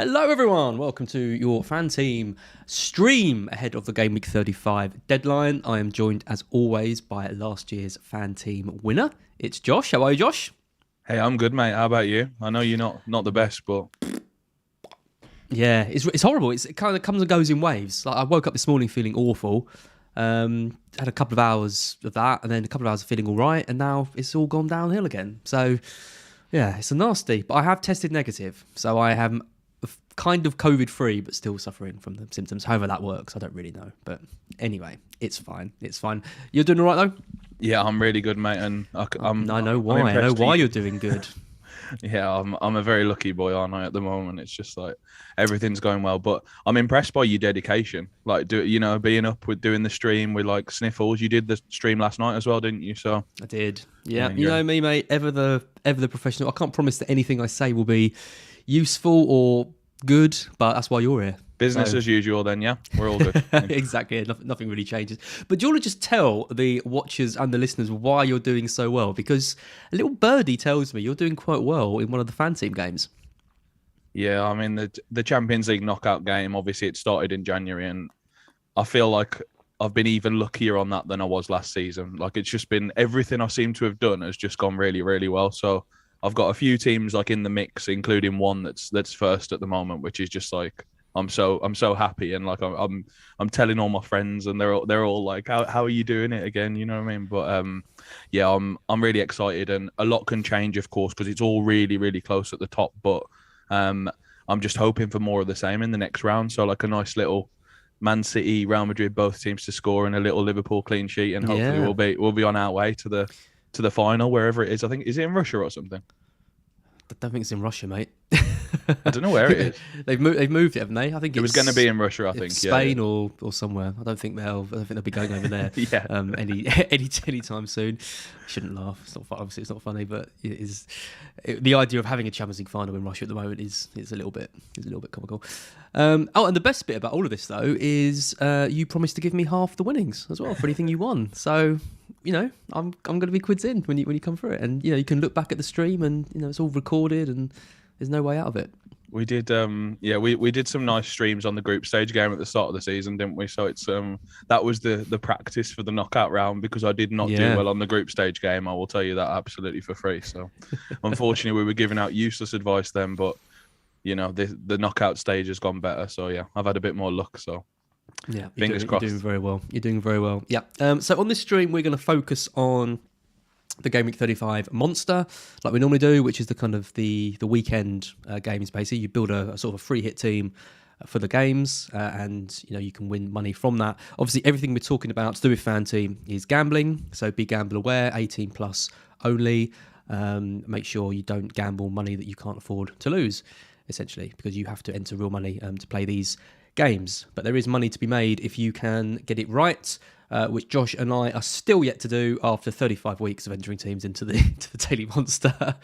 Hello, everyone. Welcome to your FanTeam stream ahead of the Gameweek 35 deadline. I am joined, as always, by last year's FanTeam winner. It's Josh. How are you, Josh? Hey, I'm good, mate. How about you? I know you're not the best, but Yeah, it's horrible. It kind of comes and goes in waves. Like, I woke up this morning feeling awful. Had a couple of hours of that, and then a couple of hours of feeling all right, and now it's all gone downhill again. So, yeah, it's a nasty. But I have tested negative, so I am kind of COVID-free, but still suffering from the symptoms. However that works, I don't really know. But anyway, it's fine. It's fine. You're doing all right, though? yeah, I'm really good, mate. And I know why. I know why you're doing good. Yeah, I'm a very lucky boy, aren't I? At the moment, it's just like everything's going well. But I'm impressed by your dedication. Like, being up with doing the stream with like sniffles. You did the stream last night as well, didn't you? So I did. Yeah, you know me, mate. Ever the professional. I can't promise that anything I say will be useful or good, but that's why you're here. Business as usual, then. Yeah, we're all good. Exactly. Nothing really changes. But do you want to just tell the watchers and the listeners why you're doing so well? Because a little birdie tells me you're doing quite well in one of the FanTeam games. Yeah, I mean the Champions League knockout game. Obviously, it started in January, and I feel like I've been even luckier on that than I was last season. Like, it's just been everything I seem to have done has just gone really, really well. So I've got a few teams like in the mix, including one that's first at the moment, which is just like I'm so happy, and like I'm telling all my friends, and they're all like, how are you doing it again? You know what I mean? But yeah, I'm really excited, and a lot can change, of course, because it's all really, really close at the top. But I'm just hoping for more of the same in the next round. So like a nice little Man City, Real Madrid, both teams to score, and a little Liverpool clean sheet, and hopefully we'll be on our way to the final, wherever it is. I think, is it in Russia or something? I don't think it's in Russia, mate. I don't know where it is. They've moved it, haven't they? I think it was going to be in Russia. I think Spain or somewhere. I don't think they'll be going over there. Yeah. Any time soon. I shouldn't laugh. It's not obviously it's not funny, but the idea of having a Champions League final in Russia at the moment is a little bit comical. And the best bit about all of this though is you promised to give me half the winnings as well for anything you won. So I'm going to be quids in when you come through it, and you can look back at the stream, and it's all recorded, and there's no way out of it. We did, we did some nice streams on the group stage game at the start of the season, didn't we? So it's that was the practice for the knockout round, because I did not do well on the group stage game. I will tell you that absolutely for free. So unfortunately, we were giving out useless advice then, but the knockout stage has gone better. So yeah, I've had a bit more luck. So yeah, fingers crossed. You're doing very well. You're doing very well. Yeah. So on this stream, we're going to focus on the Gameweek 35 monster, like we normally do, which is the kind of the weekend games. Basically, you build a sort of a free hit team for the games, and you can win money from that. Obviously, everything we're talking about to do with FanTeam is gambling, so be gamble aware, 18 plus only. Make sure you don't gamble money that you can't afford to lose, essentially, because you have to enter real money to play these games. But there is money to be made if you can get it right, which Josh and I are still yet to do after 35 weeks of entering teams into the Daily Monster.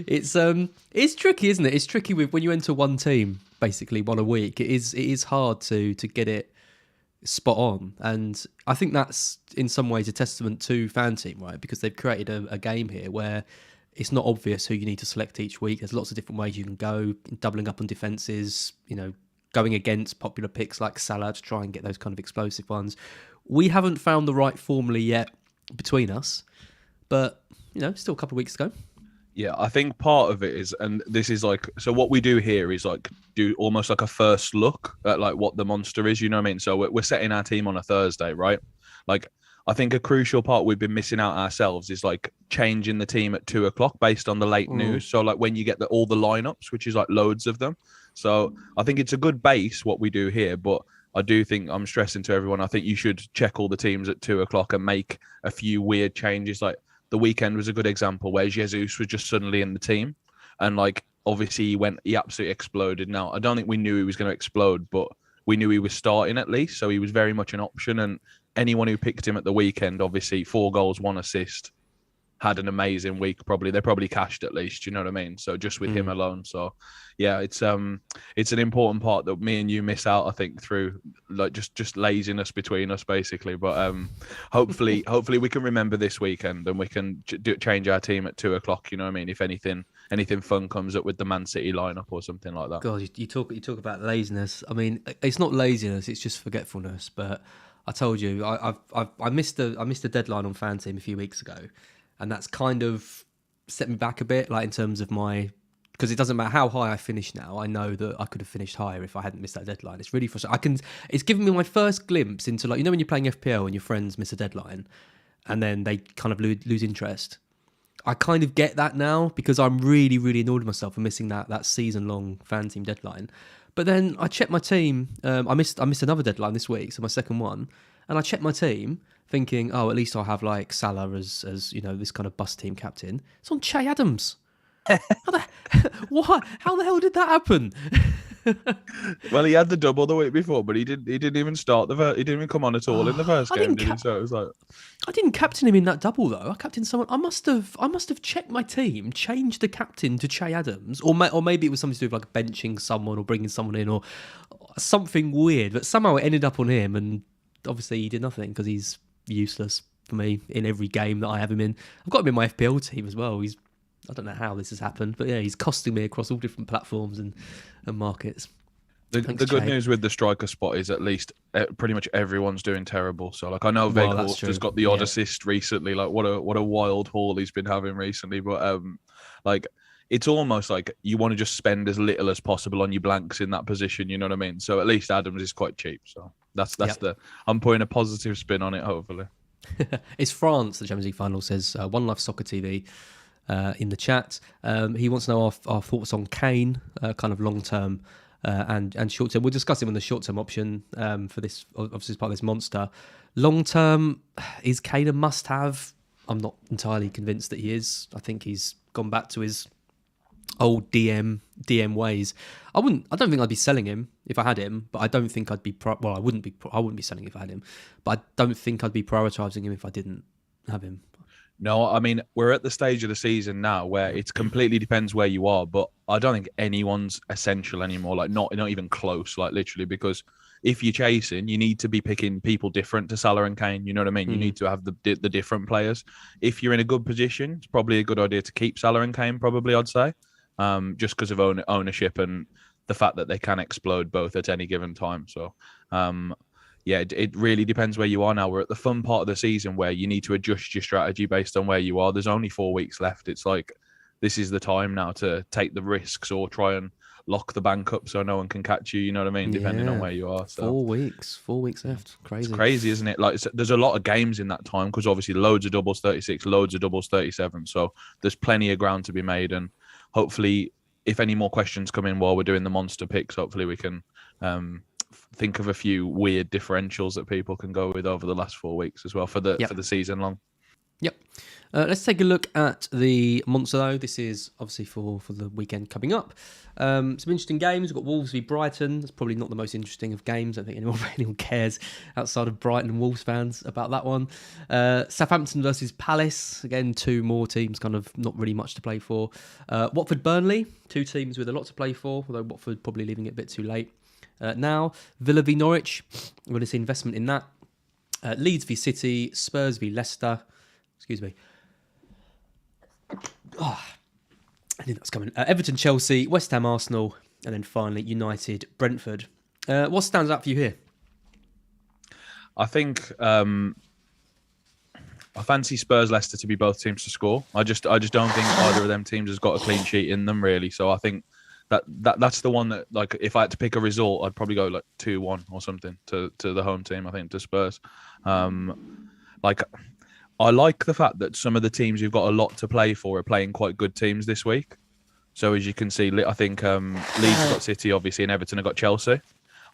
It's tricky, isn't it? It's tricky when you enter one team, basically one a week. It is hard to get it spot on, and I think that's in some ways a testament to FanTeam, right? Because they've created a game here where it's not obvious who you need to select each week. There's lots of different ways you can go, doubling up on defenses, going against popular picks like Salah to try and get those kind of explosive ones. We haven't found the right formula yet between us, but still a couple of weeks to go. Yeah, I think part of it is, and this is like, so what we do here is like do almost like a first look at like what the monster is, you know what I mean? So we're setting our team on a Thursday, right? Like, I think a crucial part we've been missing out ourselves is like changing the team at 2:00 based on the late news. So like when you get all the lineups, which is like loads of them. So I think it's a good base what we do here, but I do think I'm stressing to everyone, I think you should check all the teams at 2:00 and make a few weird changes. Like the weekend was a good example where Jesus was just suddenly in the team, and like obviously he absolutely exploded. Now I don't think we knew he was going to explode, but we knew he was starting at least, so he was very much an option. And anyone who picked him at the weekend, obviously 4 goals, 1 assist, had an amazing week. They probably cashed at least, you know what I mean? So just with him alone. So yeah, it's an important part that me and you miss out, I think, through like just laziness between us basically. But hopefully we can remember this weekend, and we can change our team at 2:00, you know what I mean? If anything anything fun comes up with the Man City lineup or something like that. God, you talk about laziness. I mean, it's not laziness; it's just forgetfulness. But I told you, I missed a deadline on FanTeam a few weeks ago, and that's kind of set me back a bit, like in terms of my, because it doesn't matter how high I finish now. I know that I could have finished higher if I hadn't missed that deadline. It's really frustrating. It's given me my first glimpse into, like, you know, when you're playing FPL and your friends miss a deadline, and then they kind of lose interest. I kind of get that now because I'm really, really annoyed with myself for missing that season-long FanTeam deadline. But then I checked my team. I missed another deadline this week, so my second one. And I checked my team, thinking, oh, at least I'll have like Salah as you know, this kind of bus team captain. It's on Che Adams. What? How the hell did that happen? Well, he had the double the week before, but he didn't even start he didn't even come on at all in the first game, did he? So it was like, I didn't captain him in that double though. I captained someone. I must have checked my team, changed the captain to Che Adams, or maybe it was something to do with like benching someone or bringing someone in or something weird. But somehow it ended up on him, and obviously he did nothing because he's useless for me in every game that I have him in. I've got him in my FPL team as well. I don't know how this has happened, but yeah, he's costing me across all different platforms and markets. The good news with the striker spot is at least pretty much everyone's doing terrible. So like I know Weghorst has got the odd assist recently. Like what a wild haul he's been having recently. But like it's almost like you want to just spend as little as possible on your blanks in that position. You know what I mean? So at least Adams is quite cheap. So that's I'm putting a positive spin on it. Hopefully, it's France. The Champions League final says One Life Soccer TV. In the chat, he wants to know our thoughts on Kane, kind of long term and short term. We'll discuss him on the short term option for this, obviously as part of this monster. Long term, is Kane a must have? I'm not entirely convinced that he is. I think he's gone back to his old DM ways. I don't think I'd be selling him if I had him, but I don't think I'd be I wouldn't be selling if I had him, but I don't think I'd be prioritizing him if I didn't have him. No, I mean, we're at the stage of the season now where it completely depends where you are, but I don't think anyone's essential anymore, like not even close, like literally, because if you're chasing, you need to be picking people different to Salah and Kane, you know what I mean? You need to have the different players. If you're in a good position, it's probably a good idea to keep Salah and Kane, probably, I'd say, just because of ownership and the fact that they can explode both at any given time. So, yeah, it really depends where you are now. We're at the fun part of the season where you need to adjust your strategy based on where you are. There's only 4 weeks left. It's like, this is the time now to take the risks or try and lock the bank up so no one can catch you. You know what I mean? Depending on where you are. So 4 weeks left. Crazy. It's crazy, isn't it? Like, there's a lot of games in that time because obviously loads of doubles 36, loads of doubles 37. So there's plenty of ground to be made. And hopefully, if any more questions come in while we're doing the monster picks, hopefully we can think of a few weird differentials that people can go with over the last 4 weeks as well for the season long. Yep. Let's take a look at the monster though. This is obviously for the weekend coming up. Some interesting games. We've got Wolves v Brighton. It's probably not the most interesting of games. I don't think anyone cares outside of Brighton and Wolves fans about that one. Southampton versus Palace. Again, two more teams kind of not really much to play for. Watford Burnley. Two teams with a lot to play for, although Watford probably leaving it a bit too late. Now, Villa v Norwich. We're going to see investment in that. Leeds v City. Spurs v Leicester. Excuse me. Oh, I knew that was coming. Everton, Chelsea, West Ham, Arsenal, and then finally United, Brentford. What stands out for you here? I think I fancy Spurs, Leicester to be both teams to score. I just don't think either of them teams has got a clean sheet in them really. So I think that's the one that, like, if I had to pick a result, I'd probably go like 2-1 or something to the home team. I think to Spurs. I like the fact that some of the teams who've got a lot to play for are playing quite good teams this week. So as you can see, I think Leeds have got City, obviously, and Everton have got Chelsea.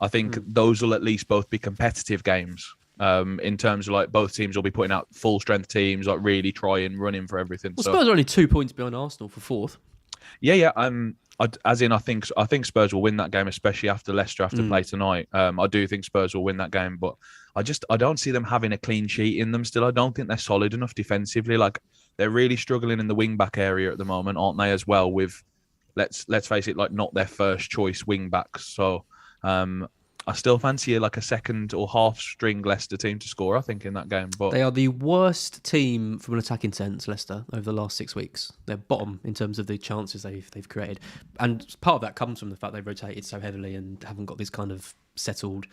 I think those will at least both be competitive games in terms of like both teams will be putting out full strength teams, like really trying, running for everything. Well, Spurs are only 2 points behind Arsenal for fourth. Yeah. I think Spurs will win that game, especially after Leicester have to play tonight. I do think Spurs will win that game, but I don't see them having a clean sheet in them still. I don't think they're solid enough defensively. Like, they're really struggling in the wing back area at the moment, aren't they? As well, with let's face it, like not their first choice wing backs. So I I still fancy like a second or half string Leicester team to score, I think, in that game. But They are the worst team from an attacking sense, Leicester, over the last 6 weeks. They're bottom in terms of the chances they've created. And part of that comes from the fact they've rotated so heavily and haven't got this kind of settled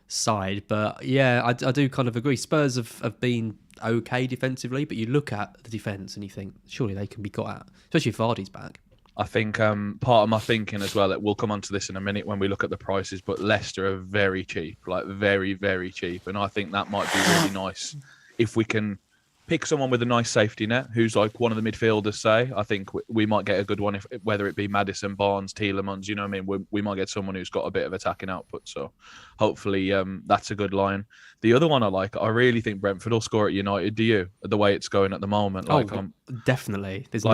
side. But yeah, I do kind of agree. Spurs have been okay defensively, but you look at the defence and you think, surely they can be got at, especially if Vardy's back. I think part of my thinking as well, that we'll come on to this in a minute when we look at the prices, but Leicester are very cheap, like very, very cheap. And I think that might be really nice if we can pick someone with a nice safety net who's like one of the midfielders, say. I think we might get a good one, whether it be Maddison, Barnes, Tielemans, you know what I mean? We might get someone who's got a bit of attacking output. So hopefully that's a good line. The other one I really think Brentford will score at United. Do you? The way it's going at the moment. Definitely. There's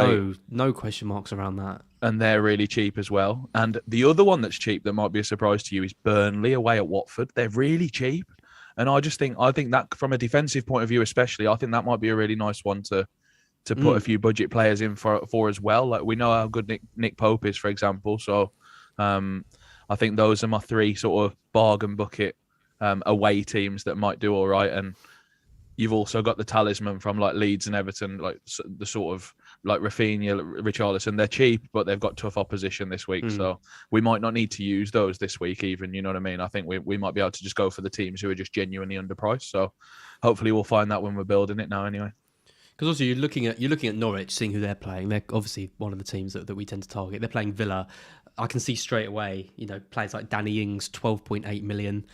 no question marks around that. And they're really cheap as well. And the other one that's cheap that might be a surprise to you is Burnley away at Watford. They're really cheap. And I think that from a defensive point of view, especially, I think that might be a really nice one to put a few budget players in for as well. Like we know how good Nick Pope is, for example. So I think those are my three sort of bargain bucket away teams that might do all right. And you've also got the talisman from like Leeds and Everton, like the sort of like Rafinha, Richarlison. They're cheap, but they've got tough opposition this week. So we might not need to use those this week even, you know what I mean? I think we might be able to just go for the teams who are just genuinely underpriced. So hopefully we'll find that when we're building it now anyway. Because also you're looking at Norwich, seeing who they're playing. They're obviously one of the teams that we tend to target. They're playing Villa. I can see straight away, players like Danny Ings, 12.8 million.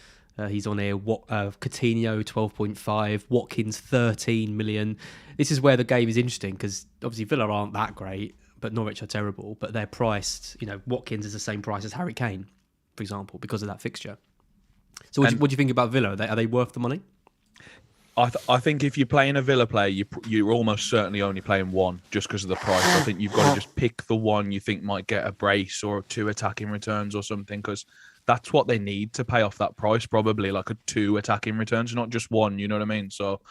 He's on here. Coutinho, 12.5. Watkins, 13 million. This is where the game is interesting because obviously Villa aren't that great, but Norwich are terrible. But they're priced. Watkins is the same price as Harry Kane, for example, because of that fixture. So what do you think about Villa? Are they worth the money? I think if you're playing a Villa player, you're almost certainly only playing one just because of the price. I think you've got to just pick the one you think might get a brace or 2 attacking returns or something, because that's what they need to pay off that price, probably like 2 attacking returns, not just one, you know what I mean? So,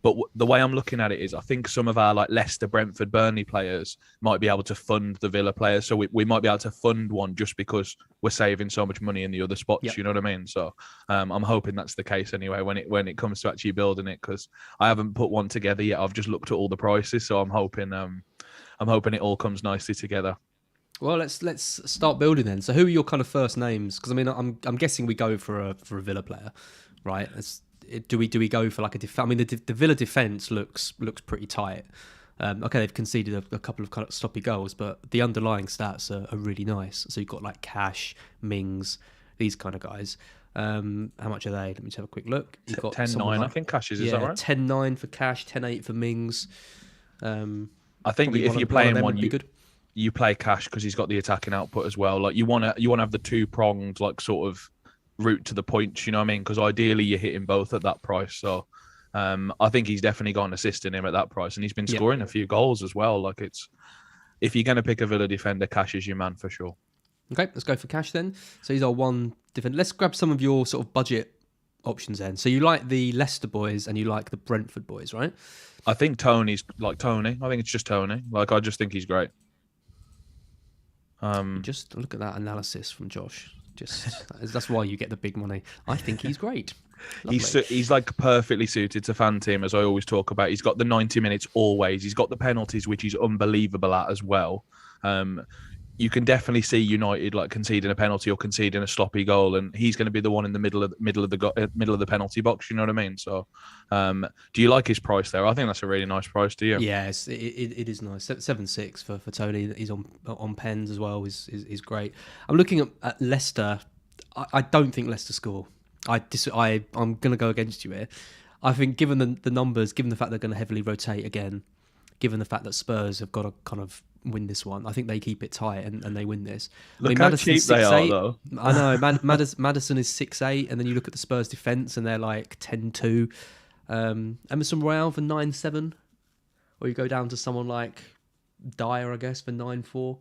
but the way I'm looking at it is I think some of our like Leicester, Brentford, Burnley players might be able to fund the Villa players. So we might be able to fund one just because we're saving so much money in the other spots, You know what I mean? So I'm hoping that's the case anyway when it comes to actually building it, because I haven't put one together yet. I've just looked at all the prices. So I'm hoping it all comes nicely together. Well, let's start building then. So, who are your kind of first names? Because I mean, I'm guessing we go for a Villa player, right? Do we go for like a I mean, the Villa defense looks pretty tight. Okay, they've conceded a couple of kind of sloppy goals, but the underlying stats are really nice. So you've got like Cash, Mings, these kind of guys. How much are they? Let me just have a quick look. You've got 10-9, I think Cash is that right? 10-9 for Cash, 10-8 for Mings. I think if you're playing one, you play Cash because he's got the attacking output as well. Like you want to have the 2-pronged like sort of route to the points, you know what I mean? Because ideally you're hitting both at that price. So I think he's definitely got an assist in him at that price, and he's been scoring a few goals as well. Like if you're going to pick a Villa defender, Cash is your man for sure. Okay, let's go for Cash then. So he's our one defender. Let's grab some of your sort of budget options then. So you like the Leicester boys and you like the Brentford boys, right? I think Tony's like Tony. I think it's just Tony. Like I just think he's great. Just look at that analysis from Josh. That's why you get the big money. I think he's great. He's like perfectly suited to FanTeam, as I always talk about. He's got the 90 minutes always. He's got the penalties, which he's unbelievable at as well. You can definitely see United like conceding a penalty or conceding a sloppy goal, and he's going to be the one in the middle of the penalty box. You know what I mean? So, do you like his price there? I think that's a really nice price. Do you? Yes, it is nice. 7.6 for Tony. He's on pens as well. Is great. I'm looking at Leicester. I don't think Leicester score. I'm going to go against you here. I think given the numbers, given the fact they're going to heavily rotate again, given the fact that Spurs have got to kind of win this one, I think they keep it tight and they win this. Look how cheap they are, though. I know. Maddison is 6.8, and then you look at the Spurs defence and they're like 10.2. Emerson Royale for 9.7, or you go down to someone like Dyer, I guess, for 9.4.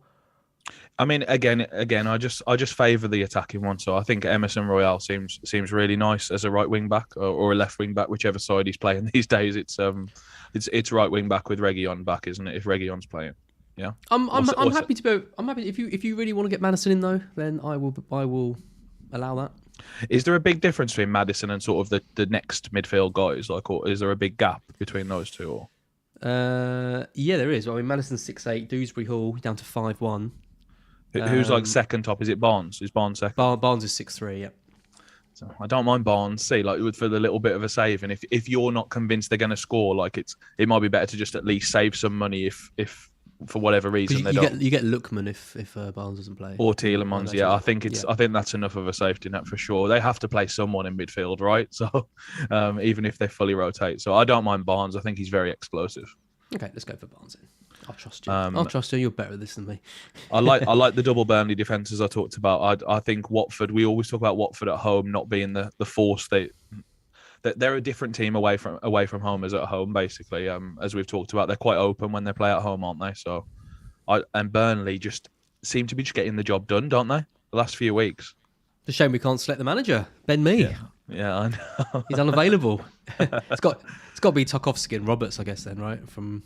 I mean, again, I just favour the attacking one. So I think Emerson Royale seems really nice as a right wing back or a left wing back, whichever side he's playing these days. It's right wing back with Reguilon back, isn't it? If Reguilon's playing, yeah. I'm happy to go. I'm happy if you really want to get Maddison in though, then I will allow that. Is there a big difference between Maddison and sort of the next midfield guys? Like, or is there a big gap between those two? Or Yeah, there is. Well, I mean, Madison's 6'8", Dewsbury Hall down to 5'1". who's like second top? Is it Barnes? Is Barnes second? Barnes is 6'3". Yeah. So I don't mind Barnes. See, like for the little bit of a save, and if you're not convinced they're going to score, like it might be better to just at least save some money if for whatever reason they don't. You get Lookman if Barnes doesn't play, or Tielemans. Yeah, I think that's enough of a safety net for sure. They have to play someone in midfield, right? So even if they fully rotate, so I don't mind Barnes. I think he's very explosive. Okay, let's go for Barnes then. I'll trust you. I'll trust you. You're better at this than me. I like the double Burnley defences I talked about. I think Watford. We always talk about Watford at home not being the force they're a different team away from home as at home. Basically, as we've talked about, they're quite open when they play at home, aren't they? So, and Burnley just seem to be just getting the job done, don't they? The last few weeks. It's a shame we can't select the manager, Ben Mee. Yeah, I know. He's unavailable. It's got to be Tarkowski and Roberts, I guess. Then, right?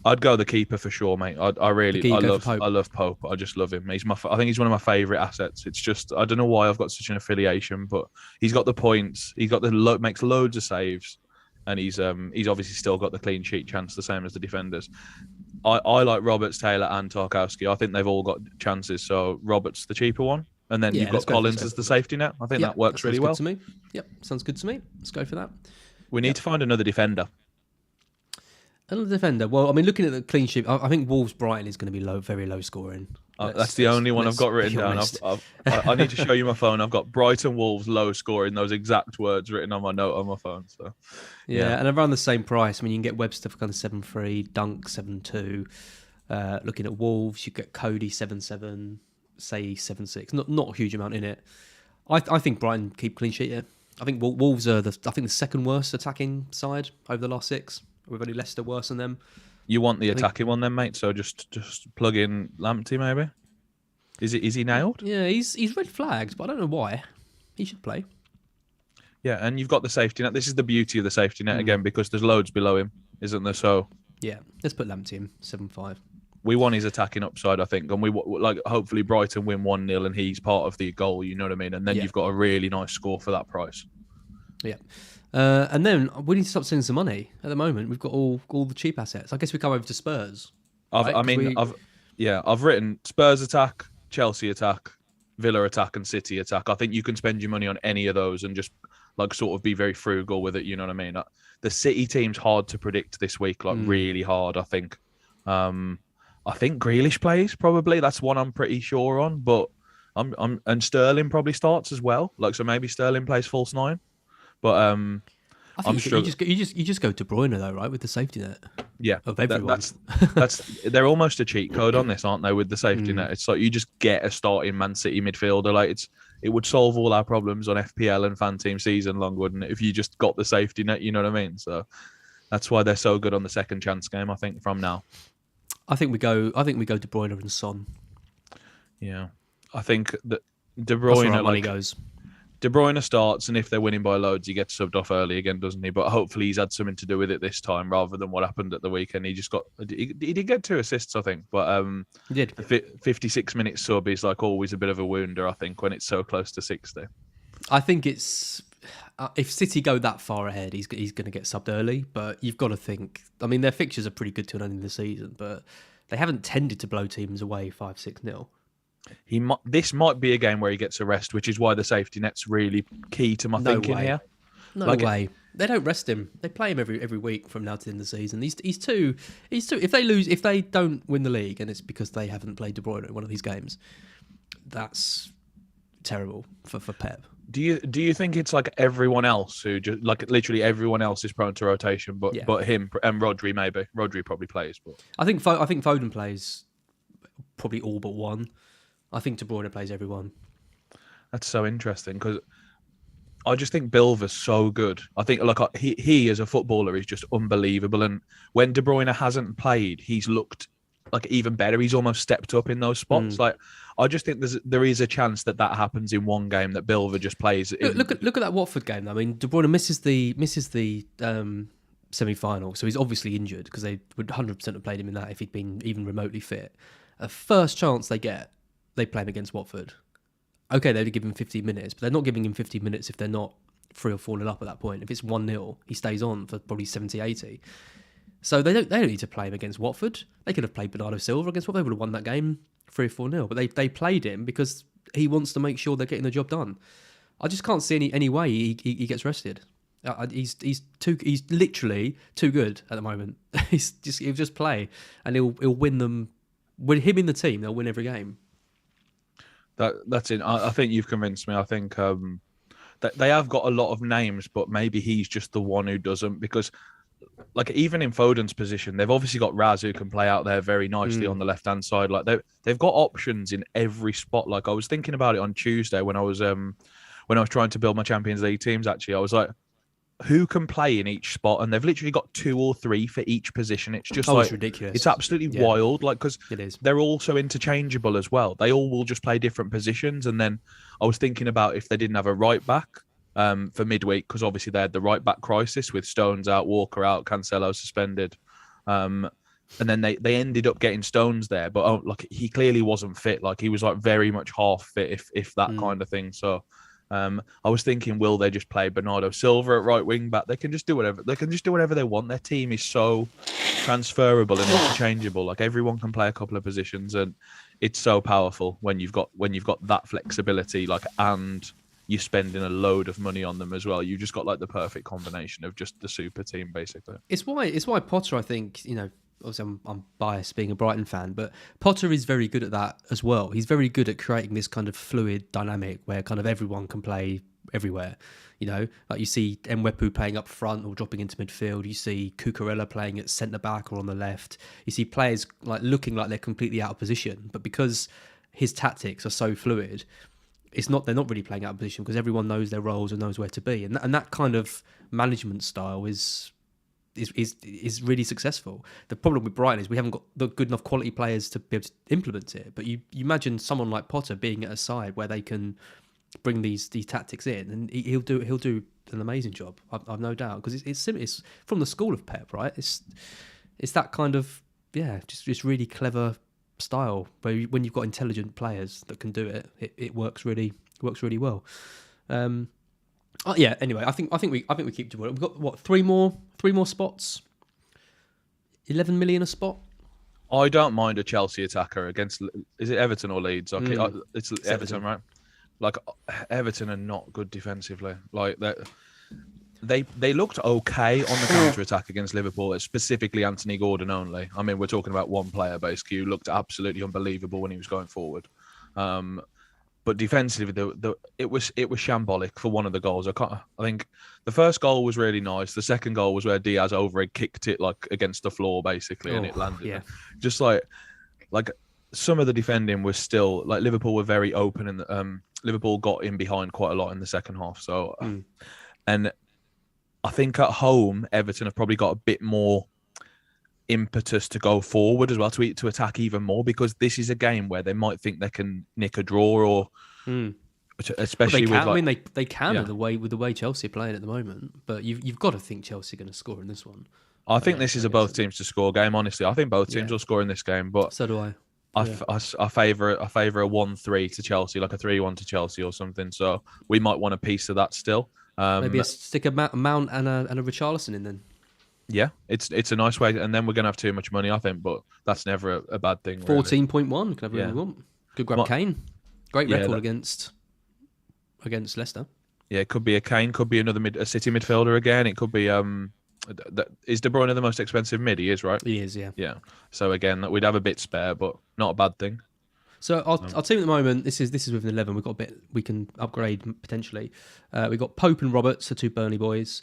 I'd go the keeper for sure, mate. I love Pope. I just love him. I think he's one of my favourite assets. It's just I don't know why I've got such an affiliation, but he's got the points. He's got makes loads of saves, and he's obviously still got the clean sheet chance, the same as the defenders. I like Roberts, Taylor, and Tarkowski. I think they've all got chances. So Roberts the cheaper one. And then you've got Collins as the safety net. I think that works really well. To me. Yep, sounds good to me. Let's go for that. We need to find another defender. Another defender. Well, I mean, looking at the clean sheet, I think Wolves Brighton is going to be very low scoring. That's the only one I've got written down. I need to show you my phone. I've got Brighton Wolves low scoring, those exact words written on my note on my phone. So yeah, and around the same price. I mean, you can get Webster for kind of 7.3, Dunk 7.2. Looking at Wolves, you get Cody 7.7. Say 7.6, not a huge amount in it. I think Brighton keep clean sheet here. I think Wolves are the second worst attacking side over the last 6. We've only Leicester worse than them. You want the attacking one then, mate? So just plug in Lamptey maybe. Is he nailed? Yeah, he's red flagged, but I don't know why. He should play. Yeah, and you've got the safety net. This is the beauty of the safety net again because there's loads below him, isn't there? So yeah, let's put Lamptey in 7.5. We want his attacking upside, I think, and we hopefully Brighton win 1-0 and he's part of the goal. You know what I mean? And then you've got a really nice score for that price. Yeah, and then we need to stop spending some money. At the moment, we've got all the cheap assets. I guess we come over to Spurs. I've written Spurs attack, Chelsea attack, Villa attack, and City attack. I think you can spend your money on any of those and just sort of be very frugal with it. You know what I mean? The City team's hard to predict this week, really hard. I think. I think Grealish plays probably. That's one I'm pretty sure on. But and Sterling probably starts as well. So maybe Sterling plays false 9. But I think you just go De Bruyne though, right, with the safety net. Yeah, of everyone. That's they're almost a cheat code on this, aren't they? With the safety net, it's like you just get a starting Man City midfielder. It would solve all our problems on FPL and FanTeam season long, wouldn't it? If you just got the safety net, you know what I mean. So that's why they're so good on the second chance game. I think from now. I think we go De Bruyne and Son. Yeah, I think that De Bruyne money goes. De Bruyne starts, and if they're winning by loads, he gets subbed off early again, doesn't he? But hopefully, he's had something to do with it this time, rather than what happened at the weekend. He did get 2 assists, I think, but he did. The 56-minute sub is always a bit of a wounder, I think, when it's so close to 60. I think it's. If City go that far ahead, he's going to get subbed early. But you've got to think. I mean, their fixtures are pretty good to an end of the season, but they haven't tended to blow teams away 5-6-0. This might be a game where he gets a rest, which is why the safety net's really key to my thinking here. No way. They don't rest him. They play him every week from now to the end of the season. He's too. If they don't win the league, and it's because they haven't played De Bruyne in one of these games, that's terrible for Pep. Do you think it's everyone else who just literally everyone else is prone to rotation, but him and Rodri maybe Rodri probably plays, but I think Foden plays probably all but one. I think De Bruyne plays everyone. That's so interesting because I just think Bilva's so good. I think he as a footballer is just unbelievable, and when De Bruyne hasn't played, he's looked even better. He's almost stepped up in those spots. I just think there is a chance that happens in one game that Bilva just plays. Look at that Watford game. I mean, De Bruyne misses the semi-final, so he's obviously injured because they would 100% have played him in that if he'd been even remotely fit. First chance they get, they play him against Watford. okay, they'd give him 15 minutes, but they're not giving him 15 minutes if they're not 3 or 4 up at that point. If it's 1-0, he stays on for probably 70, 80. So they don't need to play him against Watford. They could have played Bernardo Silva against Watford. They would have won that game 3 or 4-0. But they played him because he wants to make sure they're getting the job done. I just can't see any way he gets rested. He's literally too good at the moment. He'll just play and he'll win them. With him in the team, they'll win every game. That's it. I think you've convinced me. I think that they have got a lot of names, but maybe he's just the one who doesn't, because like even in Foden's position, they've obviously got Raz who can play out there very nicely on the left hand side. Like they've got options in every spot. Like I was thinking about it on Tuesday when I was trying to build my Champions League teams. Actually, I was like, who can play in each spot? And they've literally got 2 or 3 for each position. It's just it's ridiculous. It's absolutely wild. Like, because it is. They're also interchangeable as well. They all will just play different positions. And then I was thinking about if they didn't have a right back for midweek, because obviously they had the right back crisis with Stones out, Walker out, Cancelo suspended. And then they ended up getting Stones there, but like he clearly wasn't fit. Like he was like very much half fit, if that kind of thing. So I was thinking, will they just play Bernardo Silva at right wing back? They can just do whatever. They can just do whatever they want. Their team is so transferable and interchangeable. Like everyone can play a couple of positions, and it's so powerful when you've got that flexibility. Like, and you're spending a load of money on them as well. You just got like the perfect combination of just the super team, basically. It's why Potter, I think, obviously I'm biased being a Brighton fan, but Potter is very good at that as well. He's very good at creating this kind of fluid dynamic where kind of everyone can play everywhere. Like you see Mwepu playing up front or dropping into midfield. You see Cucurella playing at centre back or on the left. You see players like looking like they're completely out of position, but because his tactics are so fluid, they're not really playing out of position because everyone knows their roles and knows where to be. And that kind of management style is really successful. The problem with Brighton is we haven't got the good enough quality players to be able to implement it. But you imagine someone like Potter being at a side where they can bring these tactics in, and he'll do an amazing job. I've no doubt, because it's from the school of Pep, right? It's that kind of just really clever style where when you've got intelligent players that can do it, it works really well. Anyway, I think we keep doing it. We've got what, three more spots, 11 million a spot. I don't mind a Chelsea attacker against. Is it Everton or Leeds? It's Everton, right? Like Everton are not good defensively. Like they looked okay on the counter attack against Liverpool, specifically Anthony Gordon only. I mean, we're talking about one player basically who looked absolutely unbelievable when he was going forward. But defensively, it was shambolic for one of the goals. I think the first goal was really nice. The second goal was where Diaz overhead kicked it like against the floor basically, and it landed. Yeah. Just like some of the defending was still like Liverpool were very open, and Liverpool got in behind quite a lot in the second half. So, and I think at home Everton have probably got a bit more impetus to go forward as well, to attack even more, because this is a game where they might think they can nick a draw, or especially with they can with the way Chelsea are playing at the moment. But you've got to think Chelsea are going to score in this one. I think this is a both teams to score game. Honestly, I think both teams will score in this game. But so do I. I favour a 1-3 to Chelsea, like a 3-1 to Chelsea or something. So we might want a piece of that still. Maybe stick a Mount and a Richarlison in then. Yeah, it's a nice way, and then we're gonna have too much money, I think, but that's never a bad thing. 14.1, can have whatever we want. Could grab Kane. Great record against Leicester. Yeah, it could be a Kane, could be a City midfielder again. It could be is De Bruyne the most expensive mid? He is, right? He is, yeah. Yeah. So again, we'd have a bit spare, but not a bad thing. So our team at the moment, this is with an 11. We've got a bit we can upgrade potentially. We've got Pope and Roberts, the two Burnley boys.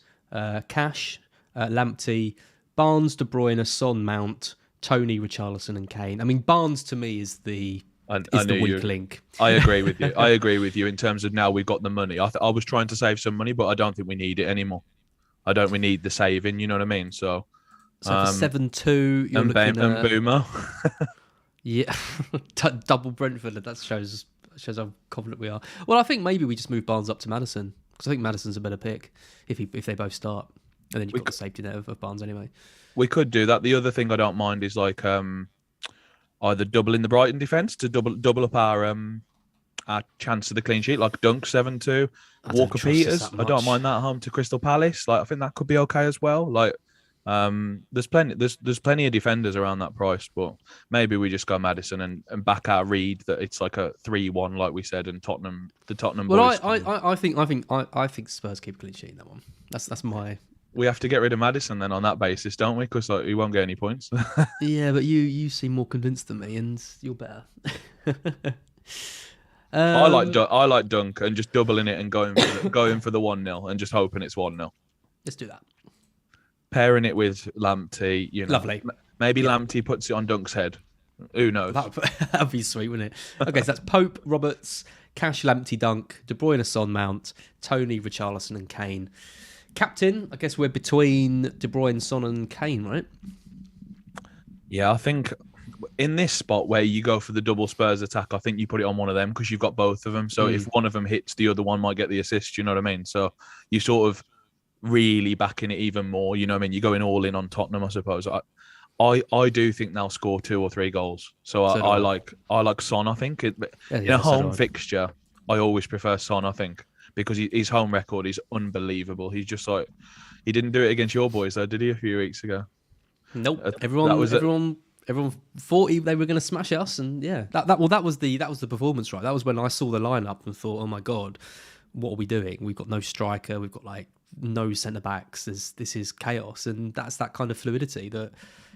Cash, Lamptey, Barnes, De Bruyne, Son, Mount, Tony, Richarlison, and Kane. I mean, Barnes to me is the weak link. I agree with you. I agree with you in terms of now we've got the money. I was trying to save some money, but I don't think we need it anymore. We need the saving. You know what I mean? So for 7-2, you're looking at Boomer. Yeah, double Brentford. That shows how confident we are. Well, I think maybe we just move Barnes up to Maddison, because I think Maddison's a better pick if they both start. And then you've got the safety net of Barnes anyway. We could do that. The other thing I don't mind is like either doubling the Brighton defence to double up our our chance of the clean sheet, like Dunk 7-2, I don't Walker trust us Peters. that I don't much. mind that at home to Crystal Palace. Like I think that could be okay as well. Like there's plenty of defenders around that price, but maybe we just go Madison and back our read that it's like a 3-1, like we said, and the Tottenham Well, boys. I think Spurs keep a clean sheet in that one. That's my. We have to get rid of Madison then on that basis, don't we? Because like, he won't get any points. Yeah, but you seem more convinced than me, and you're better. I like Dunk and just doubling it and going for the 1-0 and just hoping it's 1-0. Let's do that. Pairing it with Lamptey, Lovely. Maybe Lamptey puts it on Dunk's head. Who knows? That'd be sweet, wouldn't it? Okay, so that's Pope, Roberts, Cash, Lamptey, Dunk, De Bruyne, Son, Mount, Tony, Richarlison, and Kane. Captain, I guess we're between De Bruyne, Son, and Kane, right? Yeah, I think in this spot where you go for the double Spurs attack, I think you put it on one of them because you've got both of them. So if one of them hits, the other one might get the assist. You know what I mean? So you sort of really backing it even more. You know what I mean? You're going all in on Tottenham, I suppose. I do think they'll score 2 or 3 goals. So I like Son. I think in a home fixture, I always prefer Son. I think because his home record is unbelievable. He's just like he didn't do it against your boys though, did he? A few weeks ago. Nope. Everyone thought they were going to smash us, and yeah, that was the performance, right? That was when I saw the lineup and thought, oh my god, what are we doing? We've got no striker, we've got like no centre backs. This is chaos, and that's that kind of fluidity that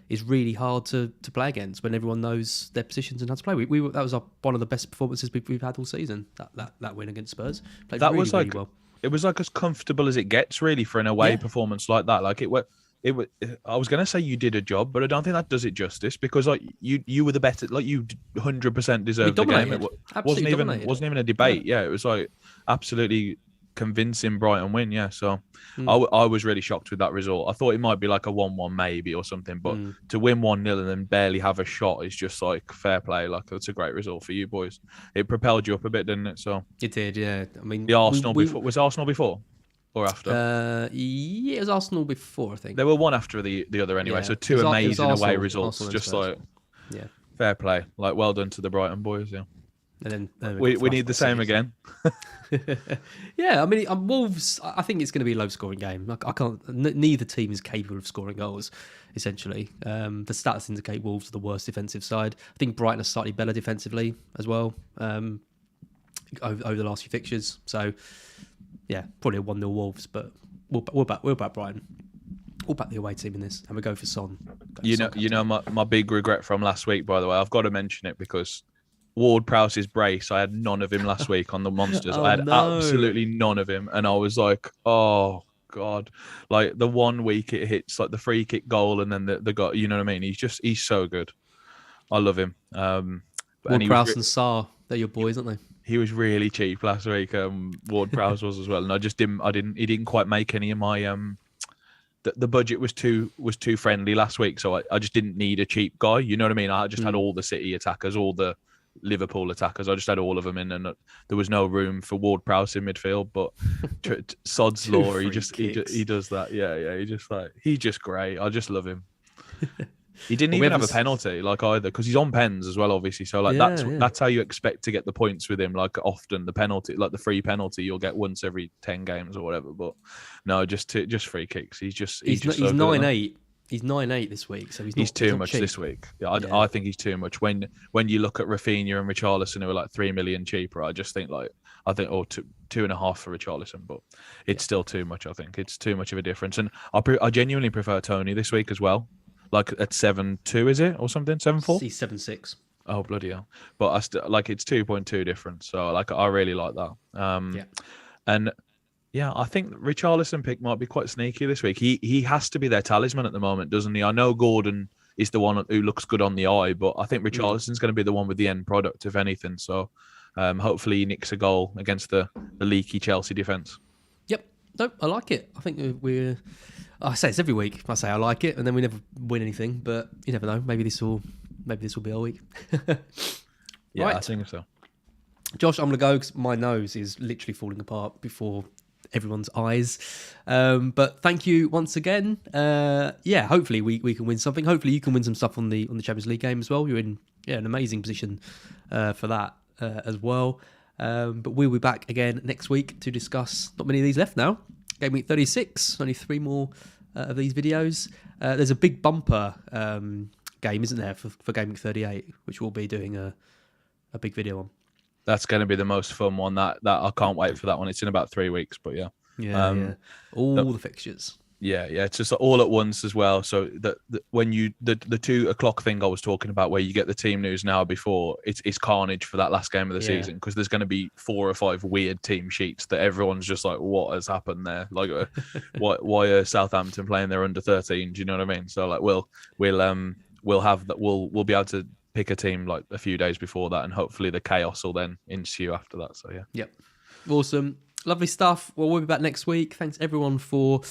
is really hard to play against when everyone knows their positions and how to play. That was one of the best performances we've had all season. That win against Spurs. Played that really, was like really well. It was like as comfortable as it gets really for an away performance like that. Like it was. I was going to say you did a job, but I don't think that does it justice because like you were the better. Like you 100% deserved the game. It wasn't even a debate. Yeah, it was like absolutely convincing Brighton win. Yeah, so I was really shocked with that result. I thought it might be like a 1-1 maybe or something, but to win 1-0 and then barely have a shot is just like fair play. Like it's a great result for you boys. It propelled you up a bit, didn't it? So it did. Yeah, I mean the Arsenal was Arsenal before. Or after? Yeah, it was Arsenal before, I think. They were one after the other anyway. Yeah. So 2 amazing away results. Just like fair play. Like well done to the Brighton boys. Yeah. And then we need the same again. Yeah, I mean Wolves. I think it's going to be a low-scoring game. I can't. Neither team is capable of scoring goals. Essentially, the stats indicate Wolves are the worst defensive side. I think Brighton are slightly better defensively as well over the last few fixtures. So. Yeah, probably a 1-0 Wolves, but we'll back Brighton. We'll back the away team in this, and we go for Son. My big regret from last week, by the way, I've got to mention it because Ward-Prowse's brace, I had none of him last week on the Monsters. I had absolutely none of him, and I was like, oh god, like the 1 week it hits like the free kick goal, and then the goal. You know what I mean? He's so good. I love him. Ward-Prowse and Sarr, they're your boys, aren't they? He was really cheap last week. Ward-Prowse was as well, and he didn't quite make any of my the budget was too friendly last week, so I just didn't need a cheap guy. You know what I mean? I just had all the City attackers, all the Liverpool attackers. I just had all of them in, and there was no room for Ward-Prowse in midfield. But sod's law, he does that. Yeah. He's just great. I just love him. He didn't even have a penalty, like either, because he's on pens as well, obviously. So like that's how you expect to get the points with him. Like often the penalty, like the free penalty, you'll get once every 10 games or whatever. But no, just free kicks. He's 9-8. He's 9-8 this week, so he's too much this week. Yeah, I think he's too much. When you look at Rafinha and Richarlison, who are like 3 million cheaper, I think 2.5 for Richarlison, but it's still too much. I think it's too much of a difference, and I genuinely prefer Tony this week as well. Like at 7-2, is it or something? 7-4? He's 7-6. Oh bloody hell! But I still like it's 2.2 difference. So like I really like that. And yeah, I think Richarlison pick might be quite sneaky this week. He has to be their talisman at the moment, doesn't he? I know Gordon is the one who looks good on the eye, but I think Richarlison's going to be the one with the end product, if anything. So hopefully he nicks a goal against the leaky Chelsea defence. Yep. No, I like it. I think we're. I say it's every week. I say I like it, and then we never win anything. But you never know. Maybe this will be our week. Yeah, right. I think so. Josh, I'm gonna go because my nose is literally falling apart before everyone's eyes. But thank you once again. Hopefully we can win something. Hopefully you can win some stuff on the Champions League game as well. You're in an amazing position for that as well. But we'll be back again next week to discuss, not many of these left now, Game Week 36, only 3 more of these videos. There's a big bumper game, isn't there, for Game Week 38, which we'll be doing a big video on. That's going to be the most fun one. That I can't wait for that one. It's in about 3 weeks, but yeah. Yeah. All the fixtures. Yeah, it's just all at once as well. So when the 2 o'clock thing I was talking about, where you get the team news now before, it's carnage for that last game of the season, because there's going to be 4 or 5 weird team sheets that everyone's just like, what has happened there? Like, why are Southampton playing their under 13? Do you know what I mean? So like, we'll have that. We'll be able to pick a team like a few days before that, and hopefully the chaos will then ensue after that. So yeah. Yep. Awesome. Lovely stuff. Well, we'll be back next week. Thanks everyone for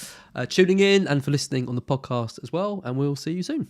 tuning in and for listening on the podcast as well. And we'll see you soon.